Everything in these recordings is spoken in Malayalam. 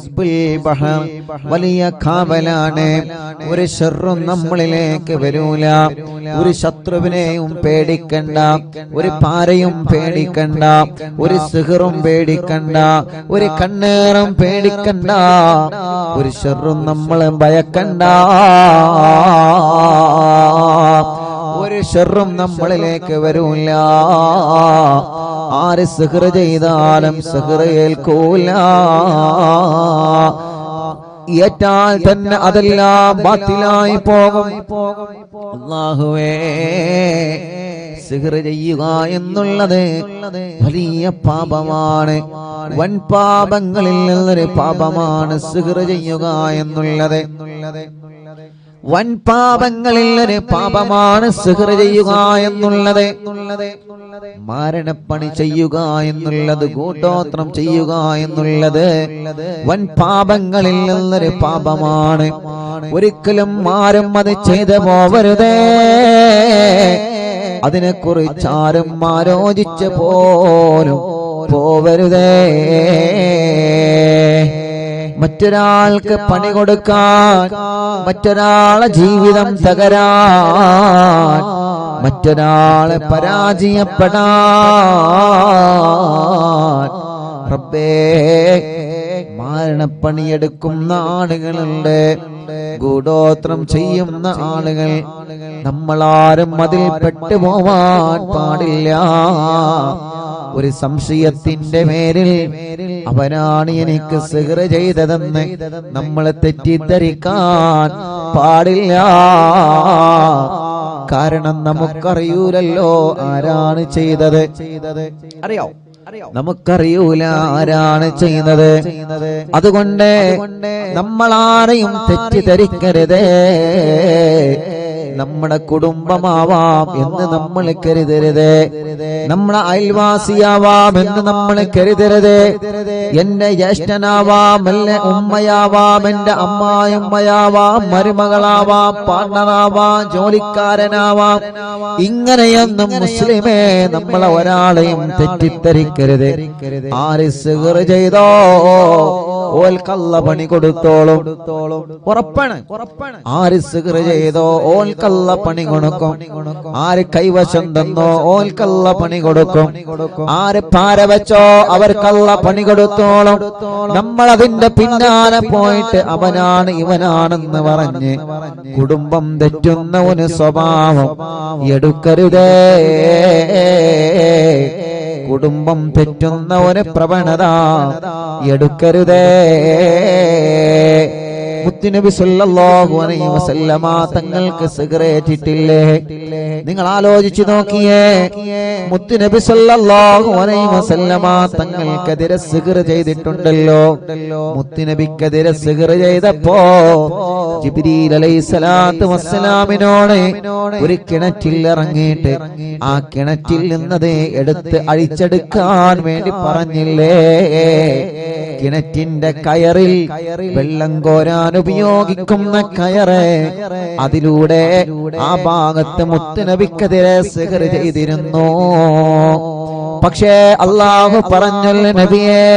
ഹിസ്ബുൽ ബഹർ, വലിയ കാവലാണ്. ഒരു ശർറും നമ്മളിലേക്ക് വരൂല. ഒരു ശത്രുവിനെയും പേടിക്കണ്ട, ഒരു പാരയും പേടിക്കണ്ട, ഒരു സിഹറും പേടിക്കണ്ട, ഒരു കണ്ണേറും പേടിക്കണ്ട, ഒരു ശർറും നമ്മളെ ഭയക്കണ്ട. ഒരു ശർറും നമ്മളിലേക്ക് വരൂല. ആര് സിഹർ ചെയ്താലും സിഹർ ഏൽക്കൂല. ഏറ്റാൽ തന്നെ അതെല്ലാം ബാത്തിലായി പോകും. അല്ലാഹുവേ, സിഹർ ചെയ്യുക എന്നുള്ളത് വലിയ പാപമാണ്. വൻ പാപങ്ങളിൽ നിന്നൊരു പാപമാണ് സിഹർ ചെയ്യുക എന്നുള്ളത്. വൻ പാപങ്ങളിൽ ഒരു പാപമാണ് സിഹർ ചെയ്യുക എന്നുള്ളത്. മാരണപ്പണി ചെയ്യുക എന്നുള്ളത്, കൂട്ടോത്രം ചെയ്യുക എന്നുള്ളത് വൻ പാപങ്ങളിൽ നിന്നൊരു പാപമാണ്. ഒരിക്കലും ആരും അത് ചെയ്തു പോവരുതേ. അതിനെക്കുറിച്ച് ആരും ആലോചിച്ച് പോലും പോവരുതേ. മറ്റൊരാൾക്ക് പണി കൊടുക്കാൻ, മറ്റൊരാളെ ജീവിതം തകരാൻ, മറ്റൊരാളെ പരാജയപ്പെടാൻ റബ്ബേ മാരണപ്പണിയെടുക്കുന്ന ആളുകളുണ്ട്, ഗൂഢോത്രം ചെയ്യുന്ന ആളുകൾ. നമ്മളാരും അതിൽ പെട്ടുപോവാൻ പാടില്ല. ഒരു സംശയത്തിന്റെ പേരിൽ അവനാണ് എനിക്ക് സിഹർ ചെയ്തതെന്ന് നമ്മളെ തെറ്റിദ്ധരിക്കാൻ പാടില്ല. കാരണം നമുക്കറിയൂലല്ലോ ആരാണ് ചെയ്തത്. അറിയോ? നമുക്കറിയൂല ആരാണ് ചെയ്യുന്നത്. അതുകൊണ്ട് നമ്മളാരെയും തെറ്റിദ്ധരിക്കരുതേ. നമ്മുടെ കുടുംബമാവാം എന്ന് നമ്മൾ കരുതരുത്. നമ്മുടെ അയൽവാസിയാവാം എന്ന് നമ്മൾ കരുതരുത്. എന്റെ ജ്യേഷ്ഠനാവാം, എന്റെ ഉമ്മയാവാം, എന്റെ അമ്മായിമ്മയാവാം, മരുമകളാവാം, പാർട്ണറാവാം, ജോലിക്കാരനാവാം. ഇങ്ങനെയൊന്നും മുസ്ലിമേ നമ്മളെ ഒരാളെയും തെറ്റിദ്ധരിക്കരുത്. ആര് സിഹർ ചെയ്തോ ഓൽക്കല്ല പണി കൊടുത്തോളും. ഉറപ്പാണ്. ആര് സിഹർ ചെയ്തോ ഓൽക്കല്ല പണി കൊടുക്കും. ആര് കൈവശം തന്നോ ഓൽക്കല്ല പണി കൊടുക്കും. ആര് പാര വെച്ചോ അവർക്കല്ല പണി കൊടുത്തോളും. നമ്മൾ അതിന്റെ പിന്നാലെ പോയിട്ട് അവനാണ് ഇവനാണെന്ന് പറഞ്ഞ് കുടുംബം തെറ്റുന്ന ഒരു സ്വഭാവം എടുക്കരുതേ. കുടുംബം തെറ്റുന്ന ഒരു പ്രവണത എടുക്കരുതേ. മുത്തുനബി സല്ലല്ലാഹു അലൈഹി വസല്ലമ തങ്ങൾക്ക് സിഗരറ്റിട്ടില്ലേ? നിങ്ങൾ ആലോചിച്ചു നോക്കിയേ. മുത്തുനബി സല്ലല്ലാഹു അലൈഹി വസല്ലമ തങ്ങൾക്കെതിരെ സിഗർ ചെയ്തിട്ടുണ്ടല്ലോ. മുത്തുനബിക്കെതിരെ സിഗർ ചെയ്തപ്പോ ജിബ്രീൽ അലൈഹിസ്സലാത്തു വസ്സലാമിനോട് ഒരു കിണറ്റിൽ ഇറങ്ങിയിട്ട് ആ കിണറ്റിൽ നിന്നത് എടുത്ത് അഴിച്ചെടുക്കാൻ വേണ്ടി പറഞ്ഞില്ലേ? കിണറ്റിന്റെ കയറിൽ വെള്ളം കോരാൻ ഉപയോഗിക്കുന്ന കയറ്, അതിലൂടെ ആ ഭാഗത്ത് മുത്തുനബിക്കെതിരെ സിഹർ ചെയ്തിരുന്നു. പക്ഷേ അല്ലാഹു പറഞ്ഞല്ലോ നബിയേ,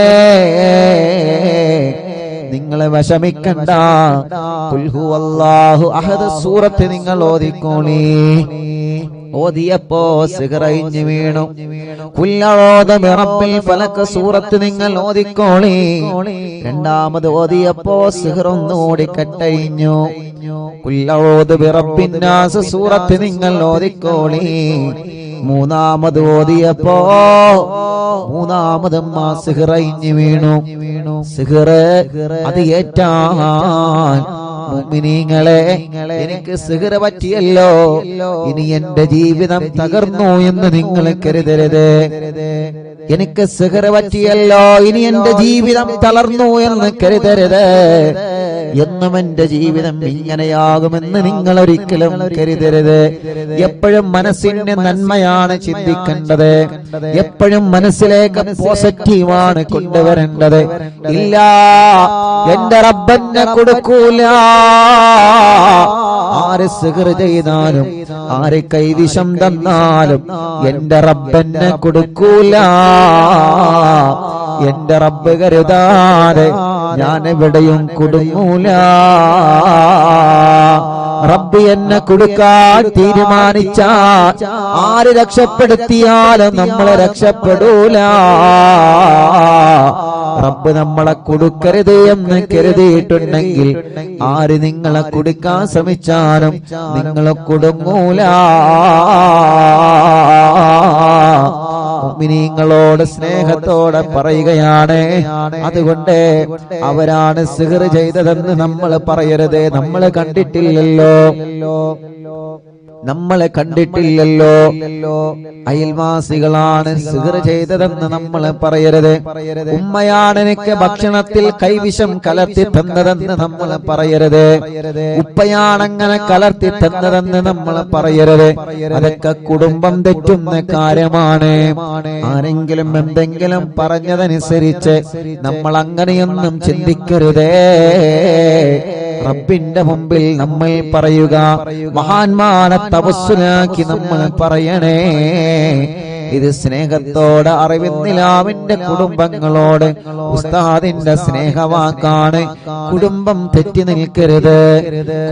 നിങ്ങളെ വിഷമിക്കണ്ട. ഖുൽ ഹുവല്ലാഹു അഹദ് സൂറത്ത് നിങ്ങൾ ഓതിക്കോളി. ഓതിയപ്പോ സിഹർ അഴിഞ്ഞു വീണു. ഖുൽ അഊദു ബിറബ്ബിൽ ഫലക് സൂറത്ത് നിങ്ങൾ ഓതിക്കോളി. രണ്ടാമത് ഓതിയപ്പോ സിഹർ ഒന്നുകൂടി കട്ടഴിഞ്ഞു. ഖുൽ അഊദു ബിറബ്ബിൻ നാസ് സൂറത്ത് നിങ്ങൾ ഓതിക്കോളി. മൂന്നാമത് ഓതിയപ്പോ മൂന്നാമതും ആ സിഹർ അഴിഞ്ഞു വീണു. സിഹർ അത് ഏറ്റാൻ മുഅ്മിനീങ്ങളെ, എനിക്ക് സിഹർ പറ്റിയല്ലോ, ഇനി എന്റെ ജീവിതം തകർന്നു എന്ന് നിങ്ങൾ കരുതരുത്. എനിക്ക് സിഹർ പറ്റിയല്ലോ, ഇനി എന്റെ ജീവിതം തളർന്നു എന്ന് കരുതരുത്. എന്നും എന്റെ ജീവിതം ഇങ്ങനെയാകുമെന്ന് നിങ്ങൾ ഒരിക്കലും കരുതരുത്. എപ്പോഴും മനസ്സിന്റെ നന്മയാണ് ചിന്തിക്കേണ്ടത്. എപ്പോഴും മനസ്സിലേക്ക് പോസിറ്റീവാണ് കൊണ്ടുവരേണ്ടത്. ഇല്ല, എന്റെ റബ്ബെന്നെ കൊടുക്കൂല. ആര് സിഹർ ചെയ്താലും ആര് കൈവിഷം തന്നാലും എന്റെ റബ്ബെന്നെ കൊടുക്കൂല. എന്റെ റബ്ബ് കരുതാതെ ഞാൻ എവിടെയും കുടുങ്ങൂല. റബ്ബ് എന്നെ കൊടുക്കാൻ തീരുമാനിച്ച ആര് രക്ഷപ്പെടുത്തിയാലും നമ്മളെ രക്ഷപ്പെടൂല. റബ്ബ് നമ്മളെ കൊടുക്കരുത് എന്ന് കരുതിയിട്ടുണ്ടെങ്കിൽ ആര് നിങ്ങളെ കൊടുക്കാൻ ശ്രമിച്ചാലും നിങ്ങളെ കുടുങ്ങൂല. മുഅ്മിനീങ്ങളോട് സ്നേഹത്തോടെ പറയുകയാണ്. അതുകൊണ്ട് അവരാണ് സിഹർ ചെയ്തതെന്ന് നമ്മൾ പറയരുത്. നമ്മൾ കണ്ടിട്ടില്ലല്ലോ, നമ്മളെ കണ്ടിട്ടില്ലല്ലോ. അയൽവാസികളാണ് സിഹർ ചെയ്തതെന്ന് നമ്മൾ പറയരുത്. ഉമ്മയാണ് എനിക്ക് ഭക്ഷണത്തിൽ കൈവിഷം കലർത്തി തന്നതെന്ന് നമ്മൾ പറയരുത്. ഉപ്പയാണങ്ങനെ കലർത്തി തന്നതെന്ന് നമ്മൾ പറയരുത്. അതൊക്കെ കുടുംബം തെറ്റുന്ന കാര്യമാണ്. ആരെങ്കിലും എന്തെങ്കിലും പറഞ്ഞതനുസരിച്ച് നമ്മൾ അങ്ങനെയൊന്നും ചിന്തിക്കരുതേ. റബ്ബിന്റെ മുമ്പിൽ നമ്മൾ പറയുക, മഹാന്മാരെ തവസ്സുലാക്കി നമ്മൾ പറയണേ. ഇത് സ്നേഹത്തോടെ അറിവിന്നിലാവിന്റെ കുടുംബങ്ങളോട് ഉസ്താദിന്റെ സ്നേഹവാക്കാണ്. കുടുംബം തെറ്റി നിൽക്കരുത്,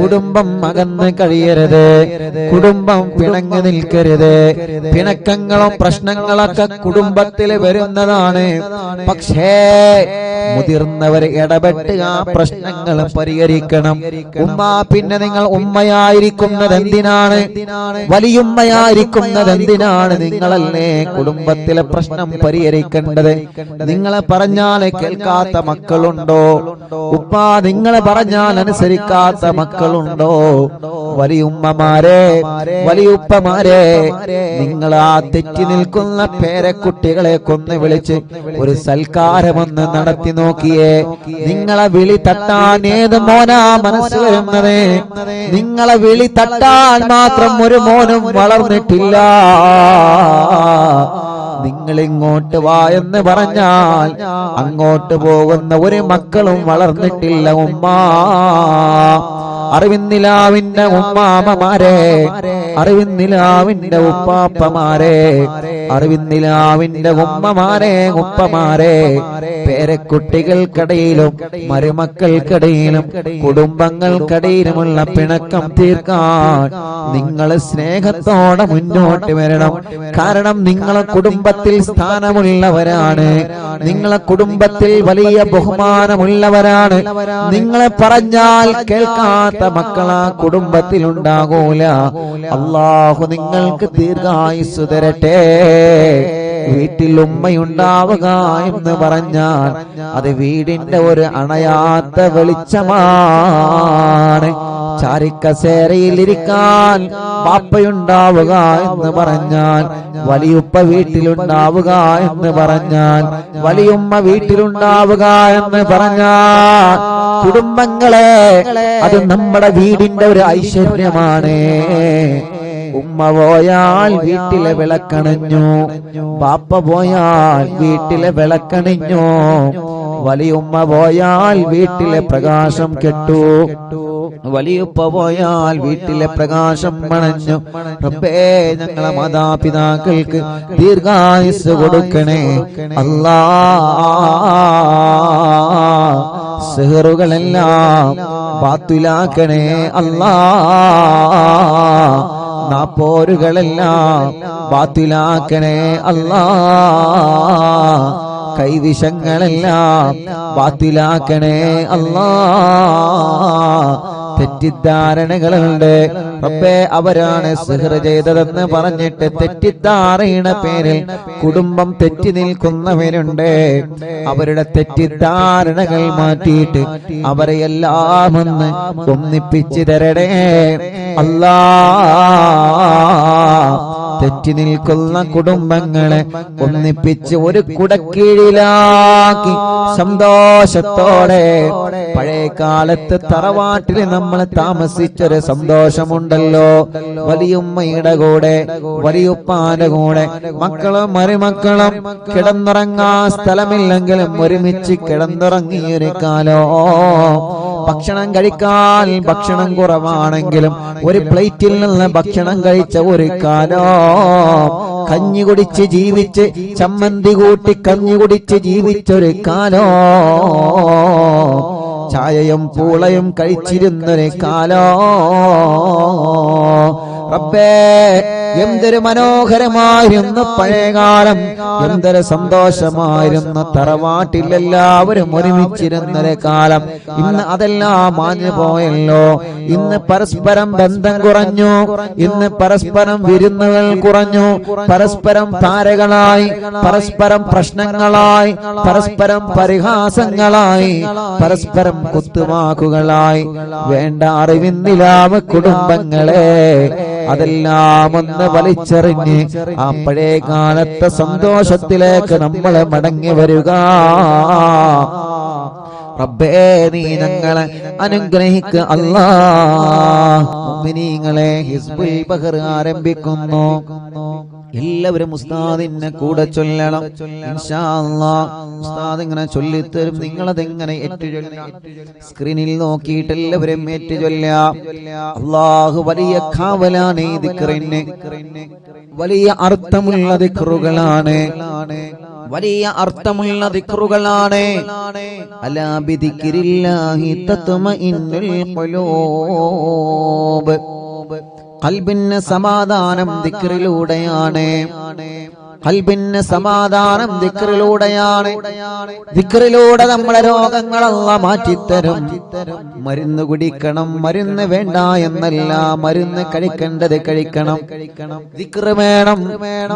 കുടുംബം അകന്ന് കഴിയരുത്, കുടുംബം പിണങ്ങി നിൽക്കരുത്. പിണക്കങ്ങളും പ്രശ്നങ്ങളൊക്കെ കുടുംബത്തിൽ വരുന്നതാണ്. പക്ഷേ മുതിർന്നവർ ഇടപെട്ട് ആ പ്രശ്നങ്ങൾ പരിഹരിക്കണം. ഉമ്മ, പിന്നെ നിങ്ങൾ ഉമ്മയായിരിക്കുന്നത് എന്തിനാണ്? വലിയുമ്മയായിരിക്കുന്നത് എന്തിനാണ്? നിങ്ങളല്ലേ കുടുംബത്തിലെ പ്രശ്നം പരിഹരിക്കേണ്ടത്. നിങ്ങളെ പറഞ്ഞാൽ കേൾക്കാത്ത മക്കളുണ്ടോ? ഉപ്പ നിങ്ങളെ പറഞ്ഞാൽ അനുസരിക്കാത്ത മക്കളുണ്ടോ? വലിയുമ്മമാരെ, വലിയുപ്പമാരെ, നിങ്ങൾ ആ തെറ്റി നിൽക്കുന്ന പേരക്കുട്ടികളെ കൊന്ന് വിളിച്ച് ഒരു സൽക്കാരമൊന്ന് നടത്തി നോക്കിയേ. നിങ്ങളെ വിളി തട്ടാൻ ഏത് മോനാ മനസ്സ് വരുന്നത്? നിങ്ങളെ വിളി തട്ടാൻ മാത്രം ഒരു മോനും വളർന്നിട്ടില്ല. നിങ്ങൾ ഇങ്ങോട്ട് വാ എന്ന് പറഞ്ഞാൽ അങ്ങോട്ട് പോകുന്ന ഒരു മക്കളും വളർന്നിട്ടില്ല. ഉമ്മ, അറിവിന്നിലാവിന്റെ ഉമ്മാമമാരെ, അറിവിന്നിലാവിന്റെ ഉപ്പാപ്പമാരെ, അറിവിന്നിലാവിന്റെ ഉമ്മമാരെ, ഉപ്പമാരെ, പേരക്കുട്ടികൾക്കിടയിലും മരുമക്കൾക്കിടയിലും കുടുംബങ്ങൾക്കിടയിലുമുള്ള പിണക്കം തീർക്കാൻ നിങ്ങൾ സ്നേഹത്തോടെ മുന്നോട്ട് വരണം. കാരണം നിങ്ങളെ കുടുംബത്തിൽ സ്ഥാനമുള്ളവരാണ്, നിങ്ങളെ കുടുംബത്തിൽ വലിയ ബഹുമാനമുള്ളവരാണ്. നിങ്ങളെ പറഞ്ഞാൽ കേൾക്കാത്ത മക്കളാ കുടുംബത്തിൽ ഉണ്ടാകൂല. അല്ലാഹു നിങ്ങൾക്ക് ദീർഘായുസ്സ് തരട്ടെ. വീട്ടിൽ ഉമ്മയുണ്ടാവുക എന്ന് പറഞ്ഞാൽ അത് വീടിന്റെ ഒരു അണയാത്ത വെളിച്ചമാണ്. ചാരിക്കസേരയിലിരിക്കാൻ ബാപ്പയുണ്ടാവുക എന്ന് പറഞ്ഞാൽ, വലിയുപ്പ വീട്ടിലുണ്ടാവുക എന്ന് പറഞ്ഞാൽ, വലിയുമ്മ വീട്ടിലുണ്ടാവുക എന്ന് പറഞ്ഞാൽ, കുടുംബങ്ങളെ അത് നമ്മുടെ വീടിന്റെ ഒരു ഐശ്വര്യമാണ്. ഉമ്മ പോയാൽ വീട്ടിലെ വിളക്കണഞ്ഞു, ബാപ്പ പോയാൽ വീട്ടിലെ വിളക്കണിഞ്ഞു, വലിയുമ്മ പോയാൽ വീട്ടിലെ പ്രകാശം കെട്ടു, വലിയുപ്പ പോയാൽ വീട്ടിലെ പ്രകാശം മണഞ്ഞു. റബ്ബേ, ഞങ്ങളെ മാതാപിതാക്കൾക്ക് ദീർഘായുസ്സ് കൊടുക്കണേ അല്ലാ. സിഹറുകളെല്ലാം ബാത്തിലാക്കണേ അല്ലാ. നാപ്പോരുകളെല്ലാം ബാത്തിലാക്കണേ അല്ലാ. കൈവിഷങ്ങളെല്ലാം ബാത്തിലാക്കണേ അല്ലാ. തെറ്റിദ്ധാരണകളുണ്ട്. റബ്ബേ, അവരാണ് സിഹർ ചെയ്തതെന്ന് പറഞ്ഞിട്ട് തെറ്റിദ്ധാരണ പേരിൽ കുടുംബം തെറ്റി നിൽക്കുന്നവരുണ്ട്. അവരുടെ തെറ്റിദ്ധാരണകൾ മാറ്റിയിട്ട് അവരെ എല്ലാം ഒന്ന് ഒന്നിപ്പിച്ചു തരണേ അല്ലാ. തെറ്റി നിൽക്കുന്ന കുടുംബങ്ങളെ ഒന്നിപ്പിച്ച് ഒരു കുടക്കീഴിലാക്കി സന്തോഷത്തോടെ, പഴയ കാലത്ത് തറവാട്ടിൽ നമ്മൾ താമസിച്ചൊരു സന്തോഷമുണ്ടല്ലോ. വലിയുമ്മയുടെ കൂടെ, വലിയുപ്പാന്റെ കൂടെ, മക്കളും മരുമക്കളും കിടന്നുറങ്ങാൻ സ്ഥലമില്ലെങ്കിലും ഒരുമിച്ച് കിടന്നുറങ്ങിയൊരു കാലോ. ഭക്ഷണം കഴിക്കാൻ ഭക്ഷണം കുറവാണെങ്കിലും ഒരു പ്ലേറ്റിൽ നിന്ന് ഭക്ഷണം കഴിച്ച ഒരു കാലം, കഞ്ഞി കുടിച്ച് ജീവിച്ച് ചമ്മന്തി കൂട്ടി കഞ്ഞി കുടിച്ച് ജീവിച്ചൊരു കാലം, ചായയും പൂളയും കഴിച്ചിരുന്നൊരു കാലം. റബ്ബേ, എന്തൊരു മനോഹരമായിരുന്നു പഴയകാലം, എന്തൊരു സന്തോഷമായിരുന്നു തറവാട്ടിൽ എല്ലാവരും ഒരുമിച്ചിരുന്നൊരു കാലം. ഇന്ന് അതെല്ലാം മാഞ്ഞു പോയല്ലോ. ഇന്ന് പരസ്പരം ബന്ധം കുറഞ്ഞു, ഇന്ന് പരസ്പരം വിരുന്നുകൾ കുറഞ്ഞു, പരസ്പരം താരകളായി, പരസ്പരം പ്രശ്നങ്ങളായി, പരസ്പരം പരിഹാസങ്ങളായി, പരസ്പരം കുത്തുവാക്കുകളായി. വേണ്ട അറിവിന്നിലാവ് കുടുംബങ്ങളെ, അതെല്ലാം ഒന്ന് വലിച്ചെറിഞ്ഞ് ആ പഴയ കാലത്തെ സന്തോഷത്തിലേക്ക് നമ്മളെ മടങ്ങി വരിക. റബ്ബേ, നീ ഞങ്ങളെ അനുഗ്രഹിക്കുക അല്ലാഹ്. മുഅ്മിനീങ്ങളെ, ഹിസ്ബുൽ ബഹർ ആരംഭിക്കുന്നു. എല്ലാവരും ഉസ്താദിനെ കൂടെ ചൊല്ലണം ഇൻഷാ അല്ലാഹ്. ഉസ്താദ് ഇങ്ങനെ ചൊല്ലിത്തരും, നിങ്ങളതെങ്ങനെ ഏറ്റുചൊല്ലാം. സ്ക്രീനിൽ നോക്കിയിട്ട് എല്ലാവരും ഏറ്റുചൊല്ലാം. അല്ലാഹു വലിയ കാവലാണ് ഈ ദിക്റിന്, വലിയ അർത്ഥമുള്ള ദിക്റുകളാണ്, വലിയ അർത്ഥമുള്ള ദിക്റുകളാണ്. അലാ ബിദിക്രില്ലാഹി തത്മഇന്നുൽ ഖുലൂബ്. ഖൽബിന് സമാധാനം ദിക്റിലൂടെയാണ്, ഖൽബിന് സമാധാനം ദിക്റിലൂടെയാണ്. ദിക്റിലൂടെ നമ്മുടെ രോഗങ്ങൾ അല്ലാഹ് മാറ്റിത്തരും. മരുന്ന് കുടിക്കണം, മരുന്ന് വേണ്ട എന്നല്ല, മരുന്ന് കഴിക്കേണ്ടത് കഴിക്കണം. ദിക്റ് വേണം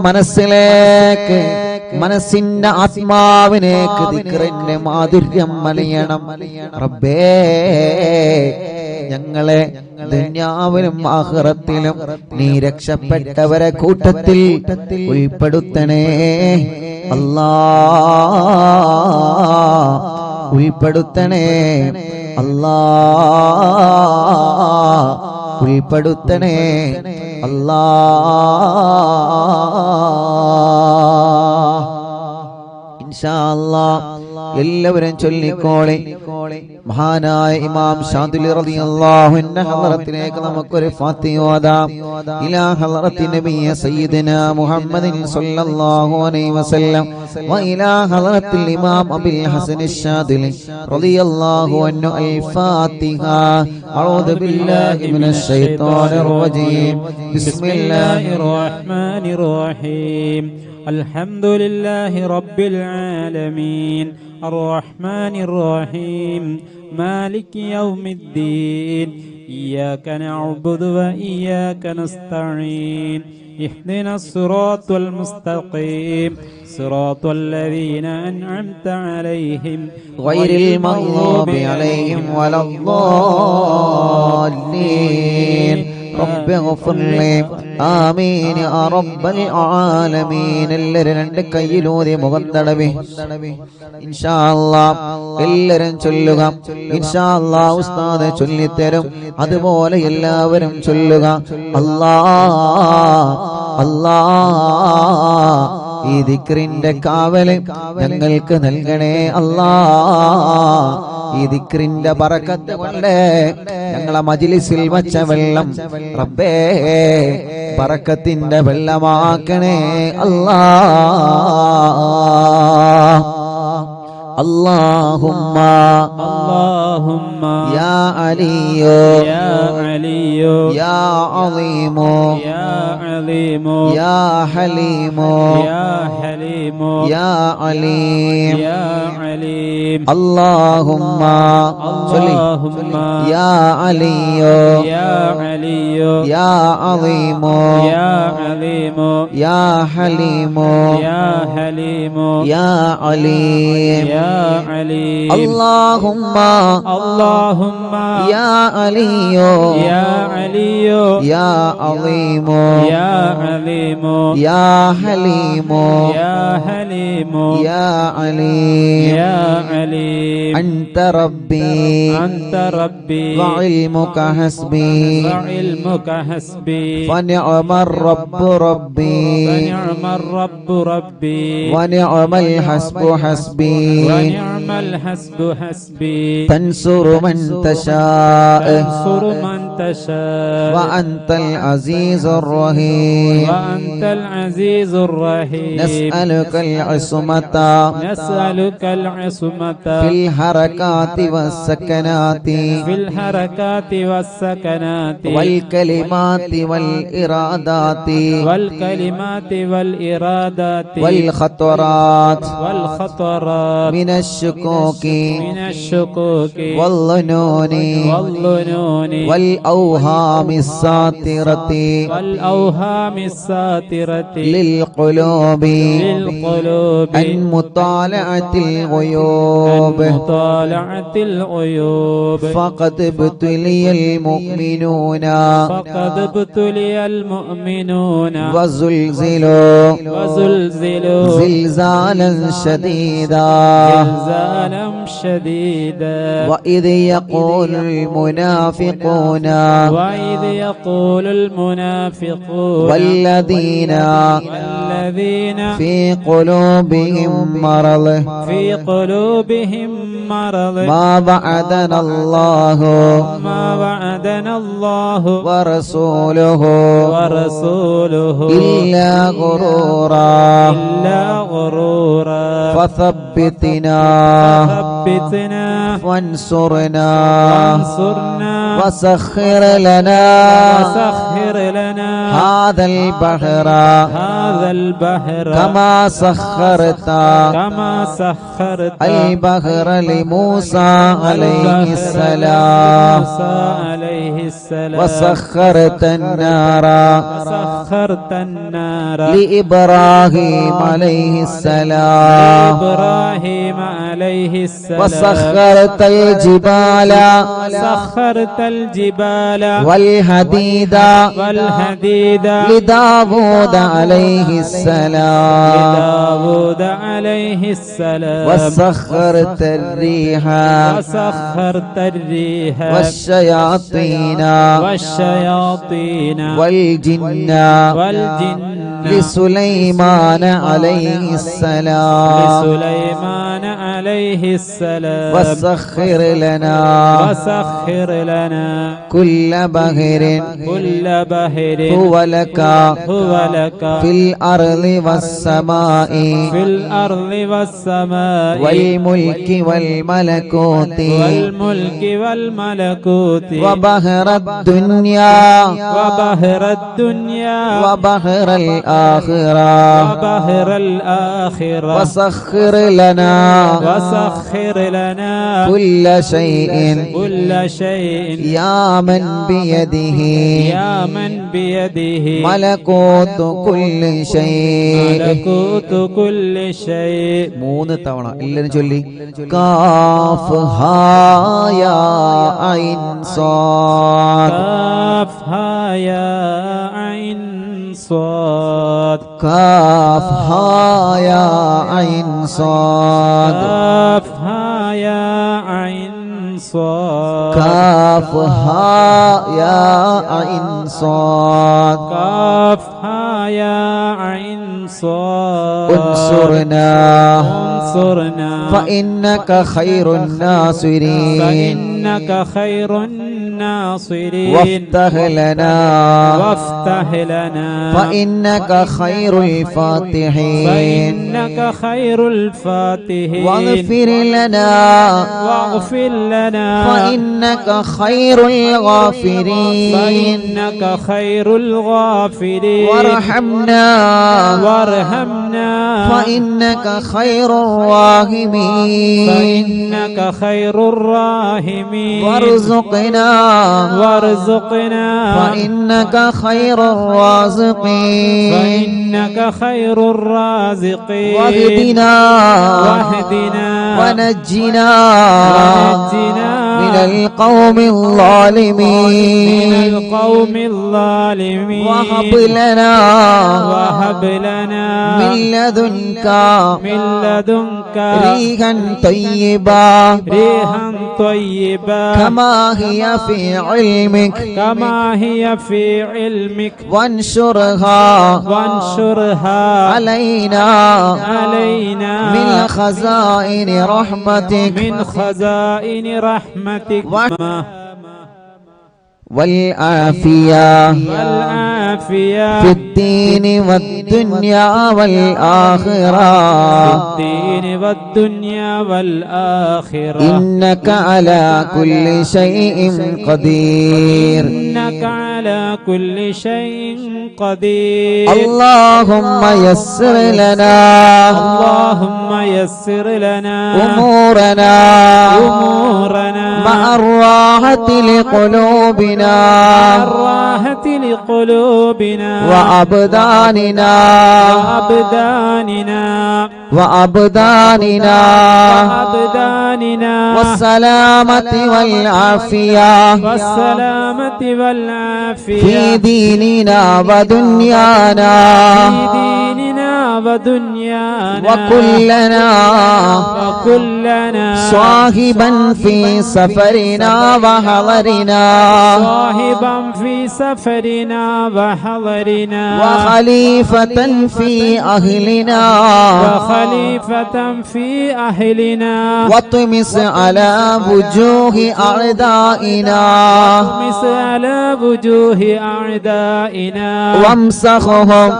മനസ്സിലേക്ക്, മനസ്സിന്റെ ആത്മാവിനേക്ക് ദിക്റിന്റെ മാധുര്യം മലയണം. റബ്ബേ, ഞങ്ങളെ ദുനിയാവിലും ആഖിറത്തിലും നീ രക്ഷപ്പെട്ടവരെ കൂട്ടത്തിൽ ഉൾപ്പെടുത്തണേ അല്ലാഹ്, ഉൾപ്പെടുത്തണേ അല്ലാഹ്, ഉൾപ്പെടുത്തണേ അല്ലാഹ്. ഇൻഷാ അല്ലാഹ് എല്ലാവരും ചൊല്ലിക്കോളെ. മഹാനായ ഇമാം ശാദിലി റളിയല്ലാഹു അൻഹു ഹളറത്തിലേക്ക് നമുക്കൊരു ഫാത്തിഹ ഓതാം. ഇലാ ഹളറത്തി നബിയ സയ്യിദനാ മുഹമ്മദിൻ സ്വല്ലല്ലാഹു അലൈഹി വസല്ലം വ ഇലാ ഹളറത്തിൽ ഇമാം അബുൽ ഹസൻ അശ്ശാദിലി റളിയല്ലാഹു അൻഹു. അൽ ഫാത്തിഹ. അഊദു ബില്ലാഹി മിനശ് ശൈത്വാനിർ റജീം. ബിസ്മില്ലാഹിർ റഹ്മാനിർ റഹീം. അൽഹംദുലില്ലാഹി റബ്ബിൽ ആലമീൻ അർറഹ്മാനിർ റഹീം മാലികി യൗമിദ്ദീൻ ഇയ്യാക നഅ്ബുദു വ ഇയ്യാക നസ്തഈൻ ഇഹ്ദിനസ് സിറാത്തൽ മുസ്തഖീം സിറാത്തൽ ലദീന അൻഅംത അലൈഹിം ഗൈറിൽ മഗ്ദൂബി അലൈഹിം വലദ്ദാല്ലീൻ. റബ്ബി ഗ്ഫിർലി. ആമീൻ യാ റബ്ബൽ ആലമീൻ. എല്ലാവരും രണ്ട് കൈയിലൂതി മുഖം തടവി ഇൻഷാ അല്ലാഹ് എല്ലാവരും ചൊല്ലുക. ഇൻഷാ അല്ലാഹ് ഉസ്താദ് ചൊല്ലിത്തരും, അതുപോലെ എല്ലാവരും ചൊല്ലുക. അല്ലാഹ് അല്ലാഹ്, ഈ ദിക്റിന്റെ കാവല് ഞങ്ങൾക്ക് നൽകണേ അല്ലാഹ്. ഈ ദിക്റിന്റെ ബറക്കത്ത് കൊണ്ട് ഞങ്ങളെ മജ്ലിസിൽ വച്ച വെള്ളം റബ്ബേ ബറക്കത്തിന്റെ വെള്ളമാക്കണേ അല്ലാഹ്. اللهم اللهم يا علي يا علي يا عظيم يا عظيم يا حليم يا حليم يا عليم يا عليم. اللهم اللهم يا علي يا علي يا عظيم يا عظيم يا حليم يا حليم يا عليم يا عليم. اللهم اللهم يا علي يا علي يا عظيم يا عظيم يا حليم يا حليم يا عليم يا عليم. أنت ربي أنت ربي وعلمك حسبي وعلمك حسبي فنعم الرب ربي فنعم الرب ربي ونعم الحسب حسبي ونعم نعم الحسب حسبي تنصر من تشاء تنصر من تشاء وأنت العزيز الرحيم وأنت العزيز الرحيم نسألك العصمة نسألك العصمة في الحركات والسكنات في الحركات والسكنات والكلمات والإرادات والكلمات والإرادات والخطرات والخطرات من الشكوك من الشكوك والظنون والظنون والأوهام الساطرة والأوهام الساترة للقلوب للقلوب عن مطالعة الغيوب مطالعة الغيوب فقد ابتلي المؤمنون فقد ابتلي المؤمنون وزلزلوا وزلزلوا زلزالا شديدا زلزالا شديدا وإذ يقول المنافقون وإذ يقول المنافقون والذين في قلوبهم مرض في قلوبهم مرض ما وعدنا الله ورسوله إلا غرورا فثبتنا وانصرنا وسخر لنا هذا البحر كما سخرت البحر لموسى عليه السلام وسخرت النار لإبراهيم عليه السلام وسخرت الجبال والحديد لداود عليه السلام وسخرت الريح والشياطين والجن لسليمان عليه السلام وسخر لنا كل بحر هو لك في الأرض والسماء والملك والملكوت وبحر الدنيا وبحر الآخرة وسخر لنا كل شيء يا من بيده ملكوت كل شيء മൂന്ന് തവണ എല്ലാരും ചൊല്ലി കാഫ് ഹാ യാ ഐൻ സാദ് കാഫ് ഹാ യാ ഐൻ صاد كاف ها يا عين صاد كاف ها يا عين صاد كاف ها يا عين صاد كاف ها يا عين صاد انصرنا فإنك خير الناصرين وافتح لنا فإنك خير الفاتحين واغفر لنا فإنك خير الغافرين وارحمنا فإنك خير الراحمين وارزقنا فإنك خير الرازقين واهدنا ونجنا من القوم الظالمين القوم الظالمين وهب لنا من لدنك ريحا طيبا كما هي في علمك وانشرها علينا من خزائن رحمتك والعافية في الدين والدنيا والآخرة إنك على كل شيء قدير اللهم يسر لنا أمورنا مع الراحة لقلوبنا وأبداننا والسلامة والعافية في ديننا ودنيانا وكلنا صاحبا في سفرنا وحضرنا وخليفة في أهلنا واطمس على وجوه أعدائنا وامسخهم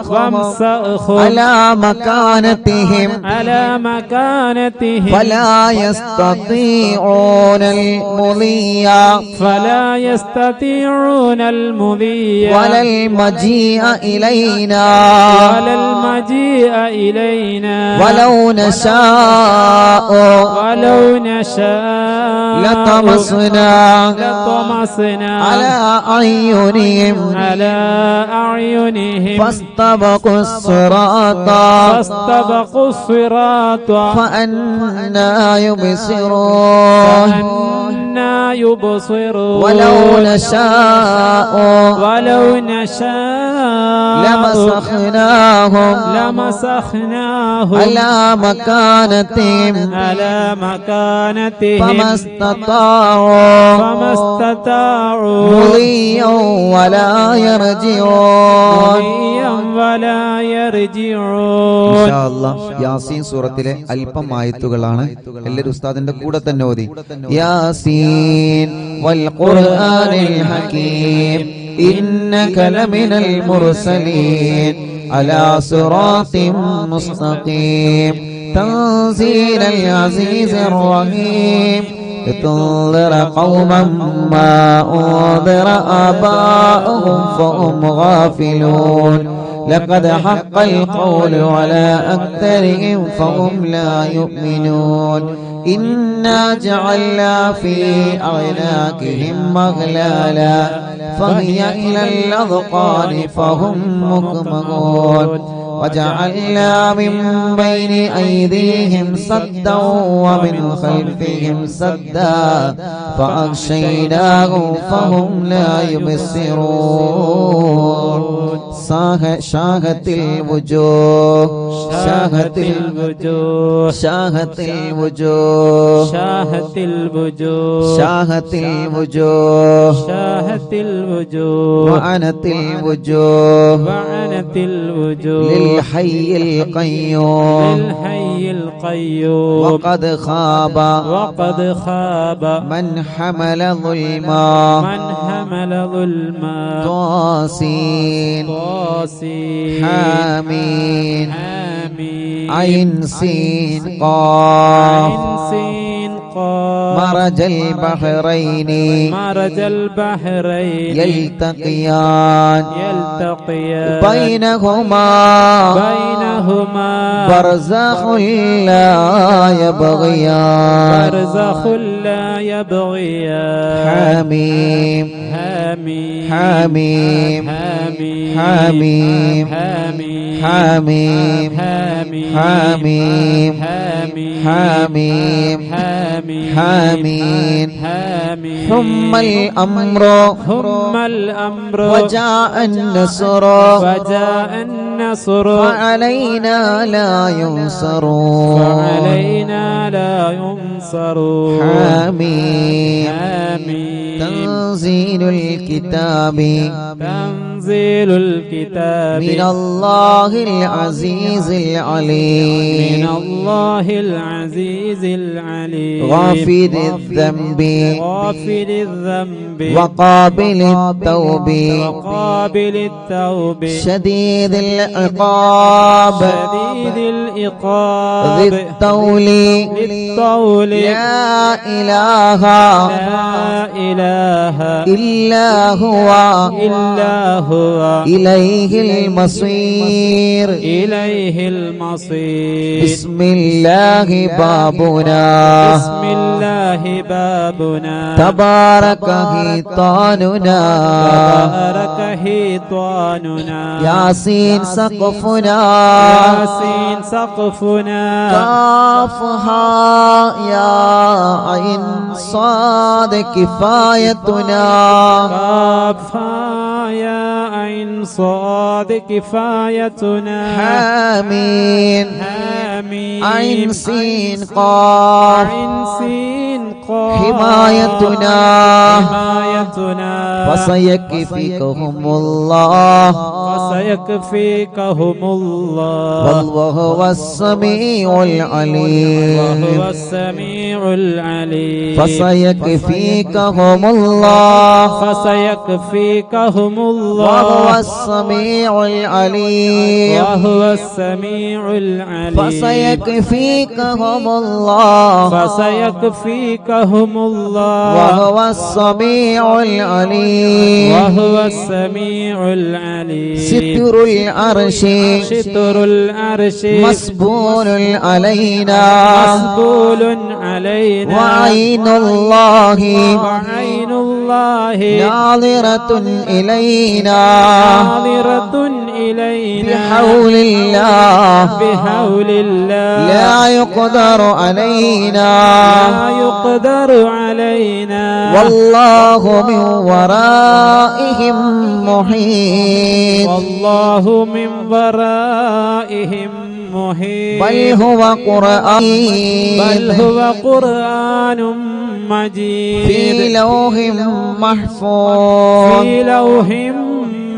على مكانتهم فلا يستطيعون المضي ولا المجيء إلينا ولو نشاء لطمسنا على أعينهم فاستبقوا الصراط فأنا يبصرون ولو نشاء لمسخناهم على مكانتهم فما استطاعوا مضيا ولا يرجعون ഇൻഷാ അല്ലാഹ് യാസീൻ സൂറത്തിലെ അല്പം ആയത്തുകളാണ്. എല്ലാവരും ഉസ്താദിന്റെ കൂടെ തന്നെ ഓതി. യാസീൻ വൽ ഖുർആനിൽ ഹകീം ഇന്നക ലമിനൽ മുർസലീൻ അലാ സിറാത്തിൻ മുസ്തഖീം തൻസീലൽ അസീസിർ റഹീം لتنذر قوما ما أنذر آباؤهم فهم غافلون لقد حق القول على أكثرهم فهم لا يؤمنون إنا جعلنا في أعناقهم أغلالا فهي إلى الأذقان فهم مقمحون وجعلنا من بين أيديهم سدا ومن خلفهم سدا فأغشيناهم فهم لا يبصرون شاهت الوجوه وعنت الوجوه للحي القيوم وقد خاب من حمل ظلما طاسين حامين عين سين قاف مرج البحرين يلتقيان بينهما برزخ لا يبغيان يبغيان حميم حميم حميم حميم حميم حميم حميم حميم حميم حميم حميم حميم حميم حميم ثم الأمر ثم الأمر وجاء النصر وجاء النصر فعلينا لا ينصر فعلينا لا ينصر حميم حميم تنزيل الكتاب تنزيل الكتاب من الله العزيز من العليم الله العزيز العليم غافر الذنب غافر الذنب وقابل التوب وقابل التوب شديد العقاب شديد العقاب ذي الطول للطول لا إله لا إله إلا هو إلا هو إليه المصير إليه المصير بسم الله بابنا بسم الله بابنا تبارك حيطاننا تبارك حيطاننا ياسين سقفنا ياسين سقفنا كافها يا عين صاد كفايتنا كافها يا عين صاد كفايتنا حامين حميم عين سين قاف عين سين قاف حمايتنا حمايتنا فسيكفيكهم الله فسيكفيكهم الله والله هو السميع العليم وهو السميع العليم فسيكفيكهم الله فسيكفيكهم الله وهو السميع العليم وهو السميع العليم فسيكفيكهم الله فسيكفيكهم الله وهو السميع العليم وهو السميع العليم ستر العرش ستر العرش مسبول علينا مسبول علينا وعين الله وعين الله ناظرة إلينا ناظرة إلينا بحول الله بحول الله لا يقدر علينا لا يقدر علينا والله من ورائهم محيط والله من ورائهم محيط بل هو قرآن بل هو قرآن مجيد في لوح محفوظ في لوح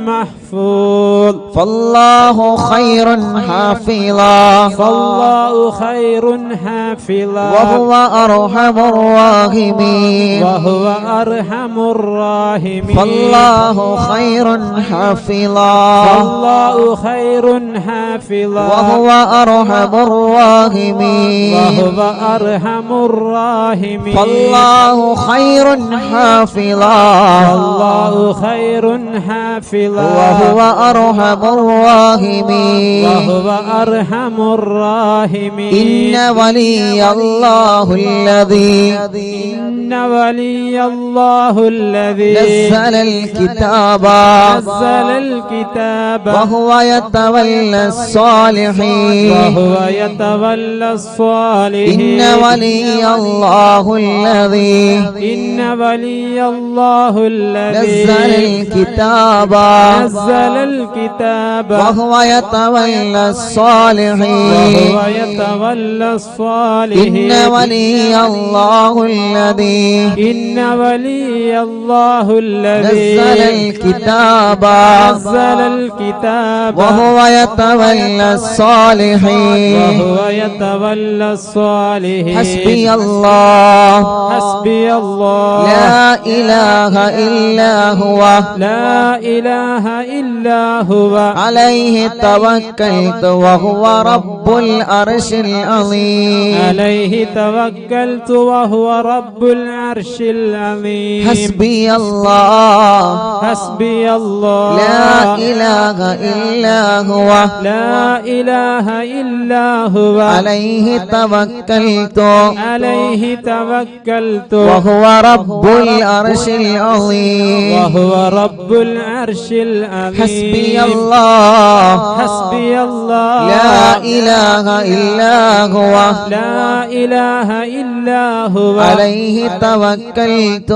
محفوظ فالله خير حافظا فالله خير حافظا وهو أرحم الراحمين وهو أرحم الراحمين فالله خير حافظا فالله خير حافظا وهو أرحم الراحمين وهو أرحم الراحمين فالله خير حافظا فالله خير حافظا وهو أرحم الراحمين وهو أرحم الراحمين إن ولي الله الذي إن ولي الله الذي نزل الكتاب نزل الكتاب وهو يتولى الصالحين وهو يتولى الصالحين إن ولي الله الذي إن ولي الله الذي نزل الكتاب نزل الكتاب وهو يتولى الصالحين وهو يتولى الصالحين إن ولي الله الذي إن ولي الله الذي نزل الكتاب نزل الكتاب وهو يتولى الصالحين وهو يتولى الصالحين حسبي الله حسبي الله لا إله إلا هو لا إله إلا هو عليه توكلت وهو رب العرش العظيم عليه توكلت وهو رب العرش العرش العظيم حسبي الله حسبي الله لا إله إلا هو لا إله إلا هو عليه توكلت عليه توكلت وهو رب العرش العظيم وهو رب العرش العظيم حسبي الله حسبي الله لا إله إلا هو لا إله إلا هو عليه توكلت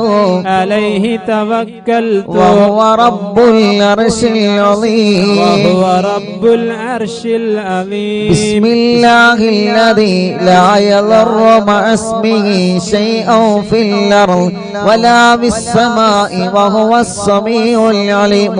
عليه توكلت وهو رب العرش العظيم وهو رب العرش العظيم بسم الله الذي لا يضر مع اسمه شيء في الأرض ولا في السماء وهو السميع العليم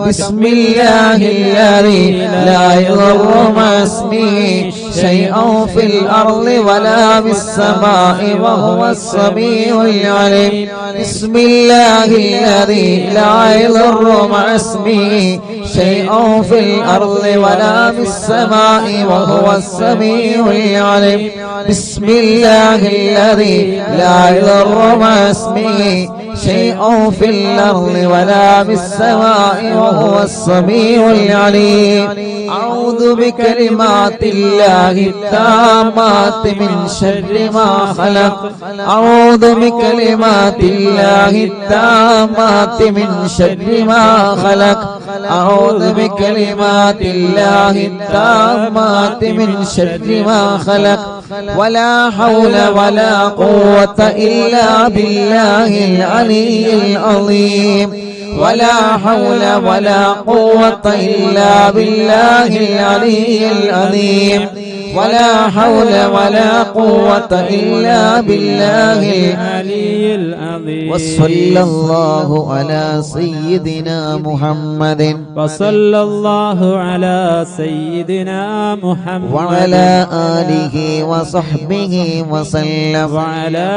بسم الله الذي لا يضر مع اسمه شيء في الأرض ولا في السماء وهو السميع العليم بسم الله الذي لا يضر مع اسمه شيء في الأرض ولا في السماء وهو السميع العليم بسم الله الذي لا يضر مع اسمه شيء في الأرض ولا في السماء وهو السميع العليم أعوذ بكلمات الله التامات من شر ما خلق أعوذ بكلمات الله التامات من شر ما خلق أعوذ بكلمات الله التامات من شر ما خلق ولا حول ولا قوة إلا بالله العلي العظيم ولا حول ولا قوة إلا بالله العلي العظيم ولا حول ولا قوة إلا بالله العلي العظيم وصلى الله على سيدنا محمد وصلى الله على سيدنا محمد وعلى آله وصحبه وسلم وعلى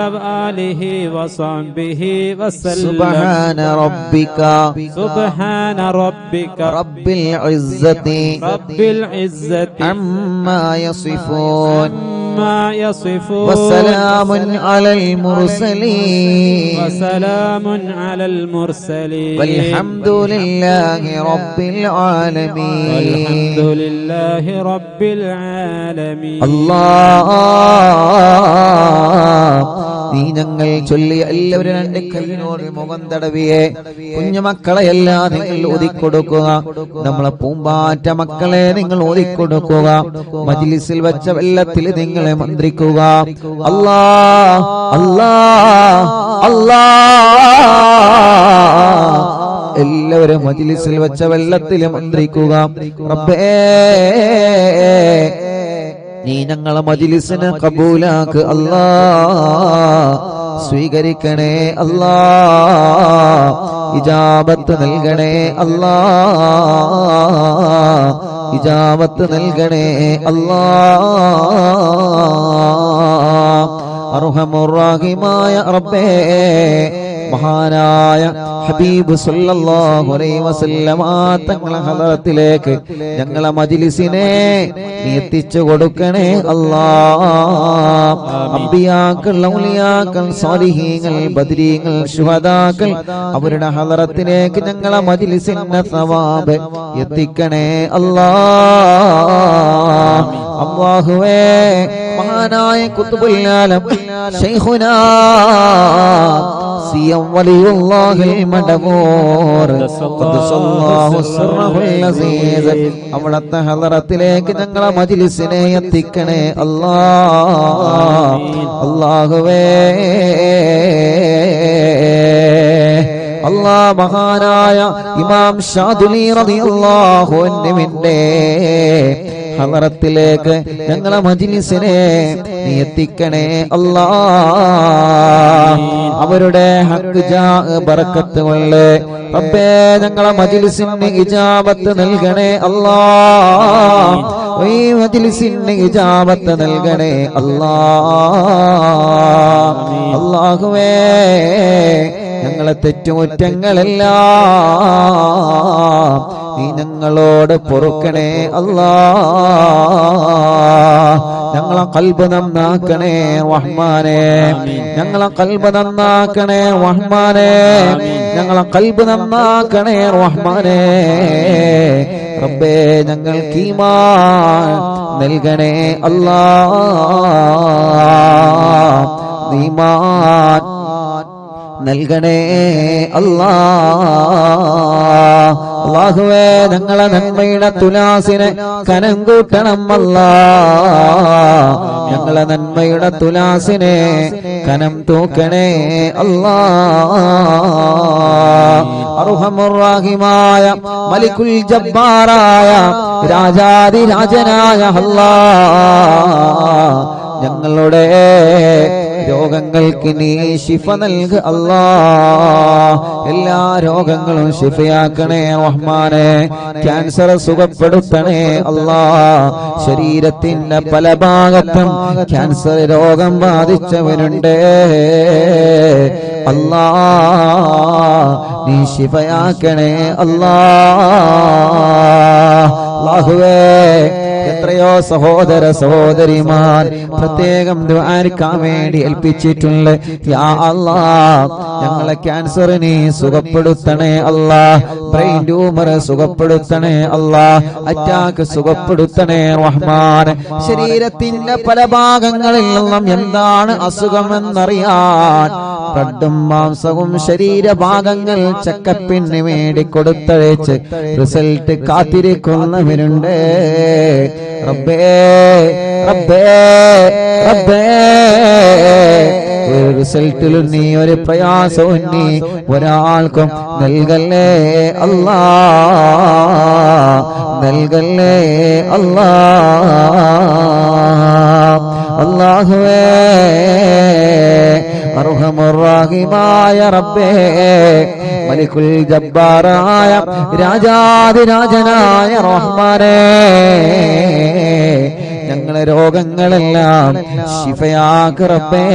آله وصحبه وسلم سبحان ربك سبحان ربك رب العزة رب العزة عما يصفون عما يصفون وسلام على المرسلين وسلام على المرسلين والحمد لله رب العالمين والحمد لله رب العالمين الله നീ ഞങ്ങൾ ചൊല്ലിയ എല്ലാവരും രണ്ട് കൈയിനോട് മുഖം തടവിയെ കുഞ്ഞുമക്കളെല്ലാം നിങ്ങൾ ഒതുക്കൊടുക്കുക നമ്മളെ പൂമ്പാറ്റ മക്കളെ നിങ്ങൾ ഒതുക്കൊടുക്കുക മജ്ലിസിൽ വെച്ച വെള്ളത്തിൽ നിങ്ങളെ മന്ത്രിക്കുക അല്ലാ അല്ലാ അല്ലാ എല്ലാവരും മജ്ലിസിൽ വെച്ച വെള്ളത്തിൽ മന്ത്രിക്കുക റബ്ബേ നീ ഞങ്ങളെ മജ്ലിസിനെ കബൂലാക്ക് അല്ലാ സ്വീകരിക്കണേ അല്ലാ ഇജാബത്ത് നൽകണേ അല്ലാ ഇജാബത്ത് നൽകണേ അല്ലാ അർഹമുർ റഹീമായ റബ്ബേ മഹാനായ ഹബീബ് സല്ലല്ലാഹു അലൈഹി വസല്ലമ തങ്ങളെ ഹദറത്തിലേക്ക് ഞങ്ങളെ മജ്ലിസിനെ നീ എത്തിച്ചു കൊടുക്കണേ അല്ലാഹ് അംബിയാക്കൾ ഔലിയാക്കൾ സാലിഹീങ്ങൾ ബദരീങ്ങൾ ശുഹദാക്കൾ അവരുടെ ഹദറത്തിലേക്ക് ഞങ്ങളെ മജ്ലിസിന്റെ സവാബ് എത്തിക്കണേ അല്ലാഹ് അല്ലാഹുവേ മഹാനായ ഖുത്ബുൽ ആലം ശൈഖുനാ സിയം വലിയുല്ലാഹിൽ മടവൂർ ഖദ്ദസല്ലാഹു സിർറഹുൽ അസീസ് അവിടുത്തെ ഹദറത്തിലേക്ക് ഞങ്ങളെ മജ്ലിസിനെ എത്തിക്കണേ അല്ലാഹ് അല്ലാഹുവേ അല്ലാഹ് മഹാനായ ഇമാം ഷാദുലി റളിയല്ലാഹു അൻഹുവിന്റെ ഹദറത്തിലേക്ക് ഞങ്ങളെ മജ്ലിസിനെ നീ എത്തിക്കണേ അല്ലാഹ് അവരുടെ ഹക്ക് ജാ ബറക്കത്ത് കൊണ്ട് റബ്ബേ ഞങ്ങളെ മജ്ലിസിന് ഇജാബത്ത് നൽകണേ അല്ലാഹ് ഈ മജ്ലിസിന് ഇജാബത്ത് നൽകണേ അല്ലാഹ് അല്ലാഹുവേ ഞങ്ങളെ തെറ്റുകുറ്റങ്ങളെല്ലാം നീ ഞങ്ങളോട് പൊറുക്കണേ അല്ലാ. ഞങ്ങളെ ഖൽബ് നന്നാക്കണേ റഹ്മാനേ, ഞങ്ങളെ ഖൽബ് നന്നാക്കണേ റഹ്മാനേ, ഞങ്ങളെ ഖൽബ് നന്നാക്കണേ റഹ്മാനേ. റബ്ബേ ഞങ്ങൾക്ക് ഈമാൻ നൽകണേ അല്ലാ, ഈമാൻ നൽകണേ അല്ലാ. അല്ലാഹുവേ ഞങ്ങളെ നന്മയുടെ തുലാസിനെ കനം കൂട്ടണം അല്ലാ, ഞങ്ങളെ നന്മയുടെ തുലാസിനെ കനം തൂക്കണേ അല്ലാ. അർഹമുർ റഹീമായ മലിക്കുൽ ജബ്ബാറായ രാജാധിരാജനായ അല്ലാ, ഞങ്ങളുടെ രോഗങ്ങൾക്ക് നീ ശിഫ നൽക അല്ലാ. എല്ലാ രോഗങ്ങളും ശിഫയാക്കണേ റഹ്മാനേ. ക്യാൻസർ സുഖപ്പെടുത്തണേ അല്ലാ. ശരീരത്തിന്റെ പല ഭാഗത്തും ക്യാൻസർ രോഗം ബാധിച്ചവരുണ്ട് അല്ലാ, നീ ശിഫയാക്കണേ അല്ലാ. അല്ലാഹുവേ എത്രയോ സഹോദര സഹോദരിമാർ പ്രത്യേകം ദുആക്കാൻ വേണ്ടി ഏൽപ്പിച്ചിട്ടുണ്ട്. യാ അല്ലാഹ് ഞങ്ങളെ ക്യാൻസർ നീ സുഖപ്പെടുത്തണേ അല്ലാ, ബ്രെയിൻ ട്യൂമർ സുഖപ്പെടുത്തണേ അല്ലാ, അറ്റാക്ക് സുഖപ്പെടുത്തണേ റഹ്മാൻ. ശരീരത്തിന്റെ പല ഭാഗങ്ങളിൽ നിന്നും എന്താണ് അസുഖമെന്നറിയാൻ ബ്ലഡും മാംസവും ശരീരഭാഗങ്ങൾ ചെക്കപ്പിന് വേണ്ടി കൊടുത്തയച്ച് റിസൾട്ട് കാത്തിരിക്കുന്നവരുണ്ട്. റബ്ബേ റബ്ബേ റബ്ബേ ഒരു റിസൾട്ടിലും നീ ഒരു പ്രയാസവും നീ ഒരാൾക്കും നൽകല്ലേ അല്ലാ, നൽകല്ലേ അല്ലാ. അല്ലാഹുവേ അർഹമുർ റഹീമായ റബ്ബേ മലിക്കുൽ ജബ്ബാറായ രാജാധിരാജനായ റഹ്മാനേ, ഞങ്ങളെ രോഗങ്ങളെല്ലാം ശിഫയാക്ക് റബ്ബേ.